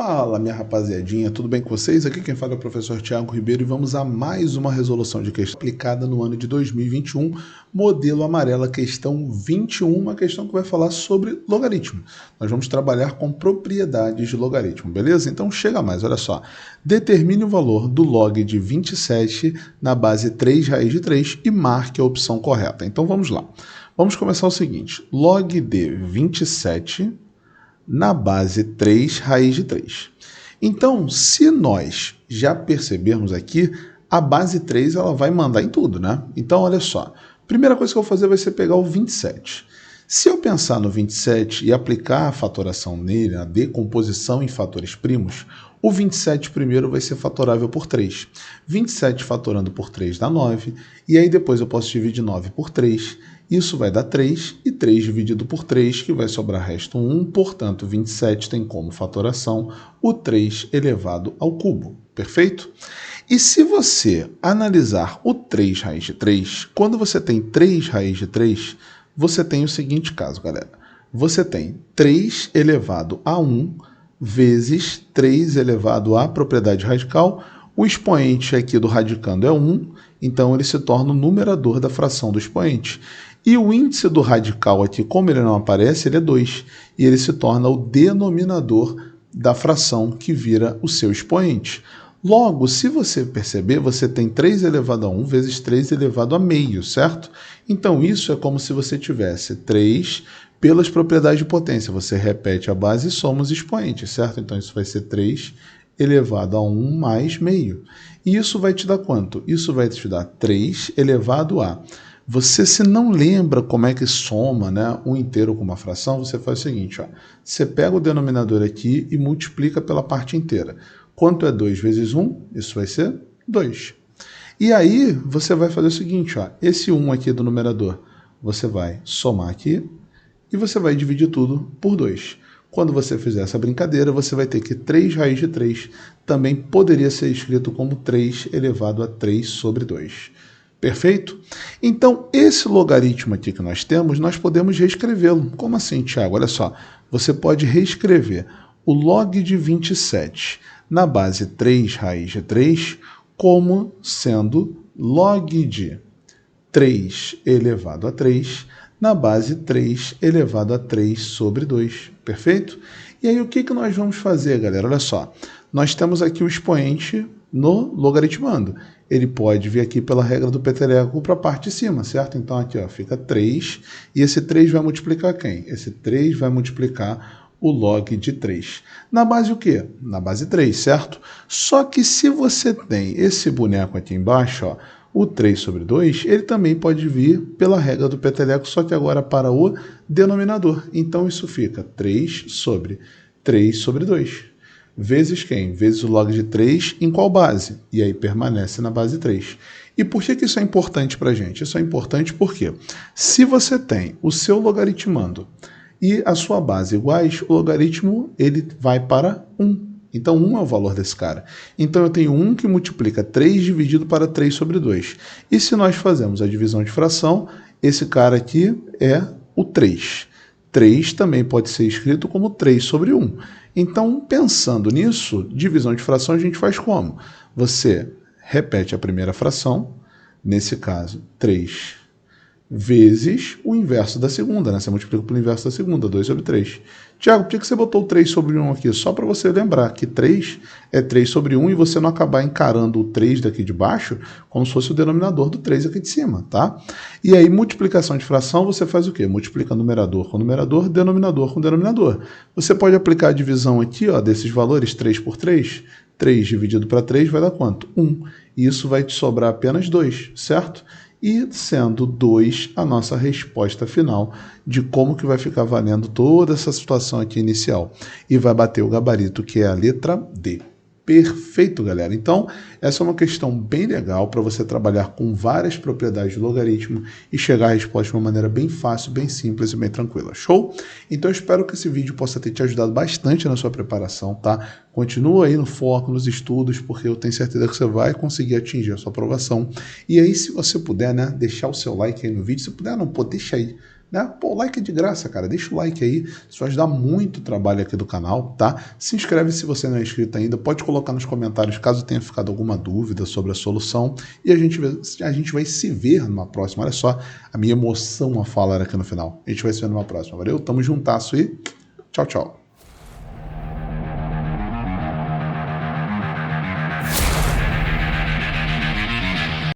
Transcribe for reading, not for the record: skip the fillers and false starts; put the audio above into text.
Fala, minha rapaziadinha, tudo bem com vocês? Aqui quem fala é o professor Thiago Ribeiro e vamos a mais uma resolução de questão aplicada no ano de 2021, modelo amarela, questão 21, uma questão que vai falar sobre logaritmo. Nós vamos trabalhar com propriedades de logaritmo, beleza? Então chega mais, olha só. Determine o valor do log de 27 na base 3 raiz de 3 e marque a opção correta. Então vamos lá. Vamos começar o seguinte, log de 27 na base 3 raiz de 3. Então, se nós já percebermos aqui, a base 3 ela vai mandar em tudo, né? Então, olha só, primeira coisa que eu vou fazer vai ser pegar o 27. Se eu pensar no 27 e aplicar a fatoração nele, a decomposição em fatores primos, o 27 primeiro vai ser fatorável por 3. 27 fatorando por 3 dá 9, e aí depois eu posso dividir 9 por 3, isso vai dar 3, e 3 dividido por 3, que vai sobrar resto 1, portanto 27 tem como fatoração o 3 elevado ao cubo, perfeito? E se você analisar o 3 raiz de 3, quando você tem 3 raiz de 3, você tem o seguinte caso, galera. Você tem 3 elevado a 1 vezes 3 elevado à propriedade radical. O expoente aqui do radicando é 1, então ele se torna o numerador da fração do expoente. E o índice do radical aqui, como ele não aparece, ele é 2. E ele se torna o denominador da fração que vira o seu expoente. Logo, se você perceber, você tem 3 elevado a 1 vezes 3 elevado a meio, certo? Então, isso é como se você tivesse 3 pelas propriedades de potência. Você repete a base e soma os expoentes, certo? Então, isso vai ser 3 elevado a 1 mais meio. E isso vai te dar quanto? Isso vai te dar 3 elevado a... Você, se não lembra como é que soma, né, um inteiro com uma fração, você faz o seguinte, ó, você pega o denominador aqui e multiplica pela parte inteira. Quanto é 2 vezes 1? Isso vai ser 2. E aí, você vai fazer o seguinte, ó, esse 1 aqui do numerador, você vai somar aqui e você vai dividir tudo por 2. Quando você fizer essa brincadeira, você vai ter que 3 raiz de 3 também poderia ser escrito como 3 elevado a 3 sobre 2. Perfeito? Então, esse logaritmo aqui que nós temos, nós podemos reescrevê-lo. Como assim, Thiago? Olha só, você pode reescrever o log de 27 na base 3 raiz de 3 como sendo log de 3 elevado a 3 na base 3 elevado a 3 sobre 2. Perfeito? E aí, o que nós vamos fazer, galera? Olha só, nós temos aqui o expoente no logaritmando. Ele pode vir aqui pela regra do peteleco para a parte de cima, certo? Então aqui ó, fica 3, e esse 3 vai multiplicar quem? Esse 3 vai multiplicar o log de 3. Na base o quê? Na base 3, certo? Só que se você tem esse boneco aqui embaixo, ó, o 3 sobre 2, ele também pode vir pela regra do peteleco, só que agora para o denominador. Então isso fica 3 sobre 2. Vezes quem? Vezes o log de 3 em qual base? E aí permanece na base 3. E por que isso é importante para a gente? Isso é importante porque se você tem o seu logaritmando e a sua base iguais, o logaritmo ele vai para 1. Então 1 é o valor desse cara. Então eu tenho 1 que multiplica 3 dividido para 3 sobre 2. E se nós fazemos a divisão de fração, esse cara aqui é o 3. 3 também pode ser escrito como 3 sobre 1. Então, pensando nisso, divisão de fração a gente faz como? Você repete a primeira fração, nesse caso, 3 vezes o inverso da segunda, né? Você multiplica pelo inverso da segunda, 2 sobre 3. Tiago, por que você botou o 3 sobre 1 aqui? Só para você lembrar que 3 é 3 sobre 1 e você não acabar encarando o 3 daqui de baixo como se fosse o denominador do 3 aqui de cima, tá? E aí, multiplicação de fração, você faz o quê? Multiplica numerador com numerador, denominador com denominador. Você pode aplicar a divisão aqui, ó, desses valores, 3 por 3. 3 dividido para 3 vai dar quanto? 1. E isso vai te sobrar apenas 2, certo? E sendo 2 a nossa resposta final de como que vai ficar valendo toda essa situação aqui inicial. E vai bater o gabarito, que é a letra D. Perfeito, galera. Então, essa é uma questão bem legal para você trabalhar com várias propriedades de logaritmo e chegar à resposta de uma maneira bem fácil, bem simples e bem tranquila. Show? Então, eu espero que esse vídeo possa ter te ajudado bastante na sua preparação, tá? Continua aí no foco, nos estudos, porque eu tenho certeza que você vai conseguir atingir a sua aprovação. E aí, se você puder, né, deixar o seu like aí no vídeo, se puder, não, pô, deixa aí. né? Pô, o like é de graça, cara. Deixa o like aí, isso vai ajudar muito o trabalho aqui do canal, tá? Se inscreve se você não é inscrito ainda, pode colocar nos comentários caso tenha ficado alguma dúvida sobre a solução e a gente vai se ver numa próxima. Olha só a minha emoção a falar aqui no final. A gente vai se ver numa próxima. Valeu? Tamo juntasso e tchau, tchau.